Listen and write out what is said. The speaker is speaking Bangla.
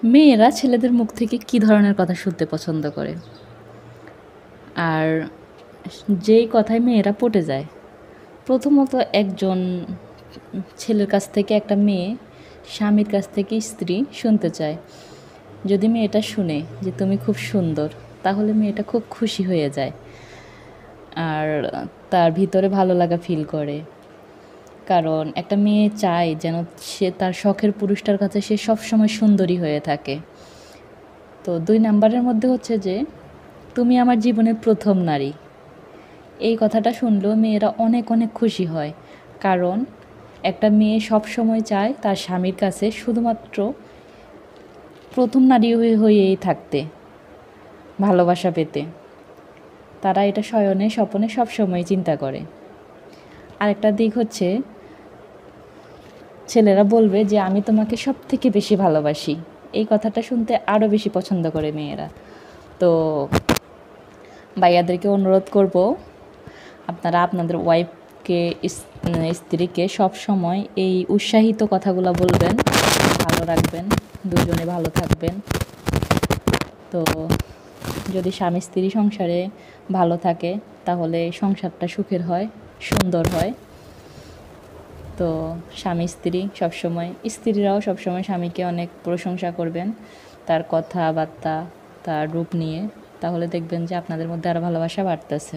মেয়েরা ছেলেদের মুখ থেকে কী ধরনের কথা শুনতে পছন্দ করে, আর যেই কথায় মেয়েরা পটে যায়। প্রথমত একজন ছেলের কাছ থেকে একটা মেয়ে স্বামীর কাছ থেকে স্ত্রী শুনতে চায়। যদি মেয়েটা শুনে যে তুমি খুব সুন্দর, তাহলে মেয়েটা খুব খুশি হয়ে যায় আর তার ভিতরে ভালো লাগা ফিল করে। কারণ একটা মেয়ে চায় যেন সে তার শখের পুরুষটার কাছে সে সবসময় সুন্দরী হয়ে থাকে। তো 2 নাম্বারের মধ্যে হচ্ছে যে তুমি আমার জীবনের প্রথম নারী। এই কথাটা শুনলেও মেয়েরা অনেক অনেক খুশি হয়। কারণ একটা মেয়ে সবসময় চায় তার স্বামীর কাছে শুধুমাত্র প্রথম নারী হয়েই থাকতে, ভালোবাসা পেতে। তারা এটা শয়নে স্বপনে সবসময় চিন্তা করে। আরেকটা দিক হচ্ছে ছেলেরা বলবে যে আমি তোমাকে সবথেকে বেশি ভালোবাসি। এই কথাটা শুনতে আরও বেশি পছন্দ করে মেয়েরা। তো ভাইয়াদেরকে অনুরোধ করব, আপনারা আপনাদের ওয়াইফকে স্ত্রীকে সবসময় এই উৎসাহিত কথাগুলো বলবেন, ভালো রাখবেন, দুজনে ভালো থাকবেন। তো যদি স্বামী স্ত্রী সংসারে ভালো থাকে তাহলে সংসারটা সুখের হয়, সুন্দর হয়। তো স্বামী স্ত্রী সবসময়, স্ত্রীরাও সবসময় স্বামীকে অনেক প্রশংসা করবেন তার কথাবার্তা, তার রূপ নিয়ে। তাহলে দেখবেন যে আপনাদের মধ্যে আরও ভালোবাসা বাড়তেছে।